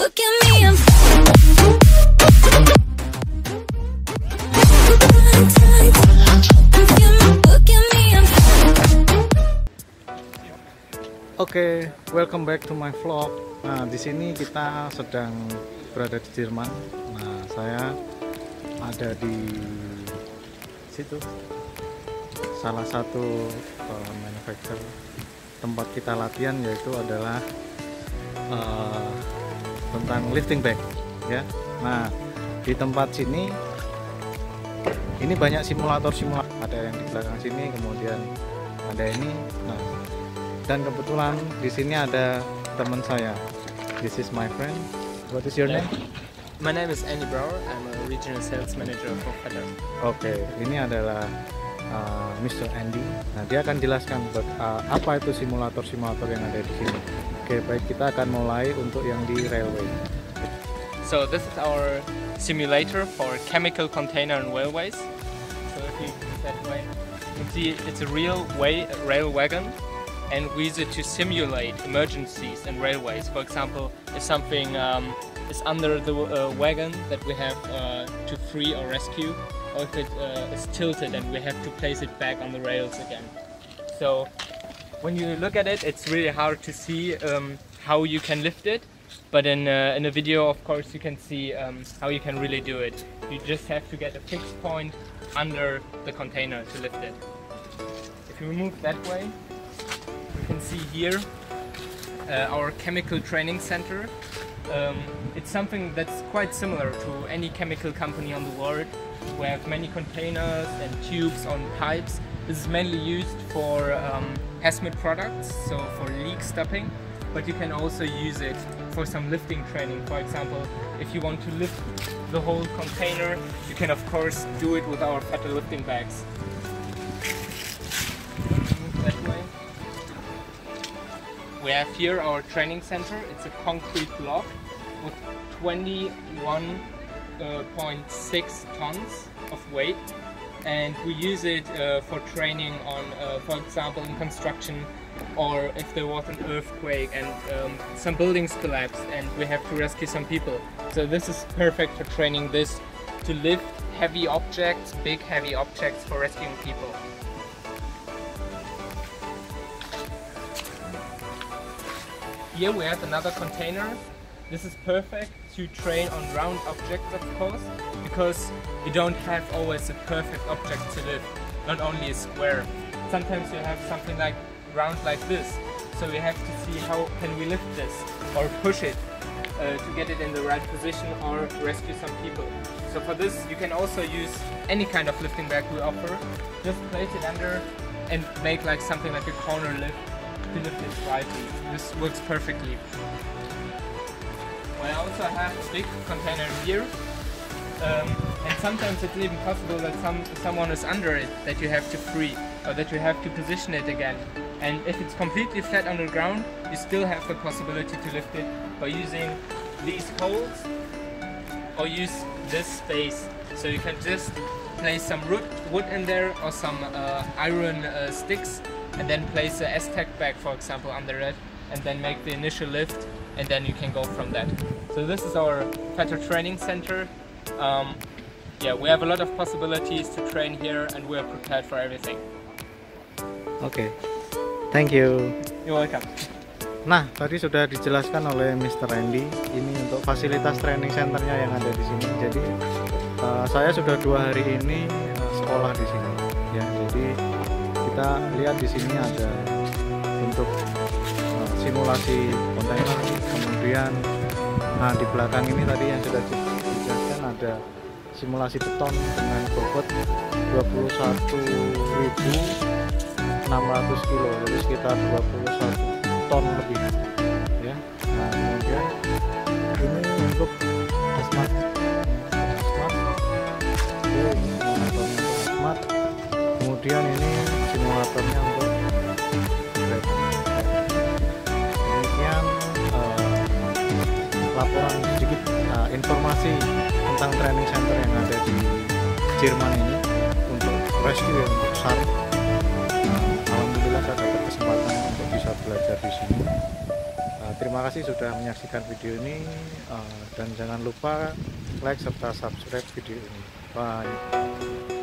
look at me, I'm Oke, welcome back to my vlog. Nah, di sini kita sedang berada di Jerman. Nah, saya ada di situ, salah satu manufacturer tempat kita latihan, yaitu adalah tentang lifting bag, ya. Nah, di tempat sini ini banyak simulator. Ada yang di belakang sini, kemudian ada ini. Nah, dan kebetulan di sini ada teman saya. This is my friend. What is your name? My name is Andy Brower. I'm a regional sales manager for Fetter. Oke, ini adalah Mr. Andy. Nah, dia akan jelaskan apa itu simulator yang ada di sini. Oke, baik, kita akan mulai untuk yang di railway. So this is our simulator for chemical container and railways. So if you look that way, you can see it's a rail wagon. And we use it to simulate emergencies in railways. For example, if something is under the wagon that we have to free or rescue, or if it is tilted and we have to place it back on the rails again. So when you look at it, it's really hard to see how you can lift it, but in a video, of course, you can see how you can really do it. You just have to get a fixed point under the container to lift it. If you move that way, you can see here our chemical training center. It's something that's quite similar to any chemical company on the world. We have many containers and tubes on pipes. This is mainly used for hazmat products, so for leak stopping, but you can also use it for some lifting training. For example, if you want to lift the whole container, you can of course do it with our Fetter lifting bags. That way. We have here our training center. It's a concrete block with 21.6 tons of weight, and we use it for training on, for example, in construction, or if there was an earthquake and some buildings collapsed and we have to rescue some people. So this is perfect for training this to lift heavy objects, big heavy objects, for rescuing people. Here we have another container. This is perfect to train on round objects, of course, because you don't have always a perfect object to lift, not only a square. Sometimes you have something like round like this, so we have to see how can we lift this or push it to get it in the right position or rescue some people. So for this you can also use any kind of lifting bag we offer. Just place it under and make like something like a corner lift to lift it slightly. This works perfectly. I also have a big container here, and sometimes it's even possible that someone is under it that you have to free, or that you have to position it again. And if it's completely flat on the ground, you still have the possibility to lift it by using these holes or use this space. So you can just place some wood in there or some iron sticks, and then place a S-Tech bag, for example, under it, and then make the initial lift, and then you can go from that. So this is our Fetter training center. Yeah, we have a lot of possibilities to train here, and we are prepared for everything. Oke, thank you. You're welcome. Nah, tadi sudah dijelaskan oleh Mr. Randy ini untuk fasilitas training centernya yang ada di sini. Jadi saya sudah 2 hari ini sekolah di sini, ya. Jadi kita lihat di sini ada untuk simulasi kontainer, kemudian di belakang ini tadi yang sudah dijelaskan ada simulasi beton dengan bobot 21.600 kilo, jadi sekitar 21 ton lebih, ya. Nah, kemudian ini untuk hazmat, kemudian ini simulatornya untuk demikian laporan sedikit informasi tentang training center yang ada di Jerman ini untuk rescue, untuk SAR. Alhamdulillah saya dapat kesempatan untuk bisa belajar di sini. Terima kasih sudah menyaksikan video ini, dan jangan lupa like serta subscribe video ini. Bye.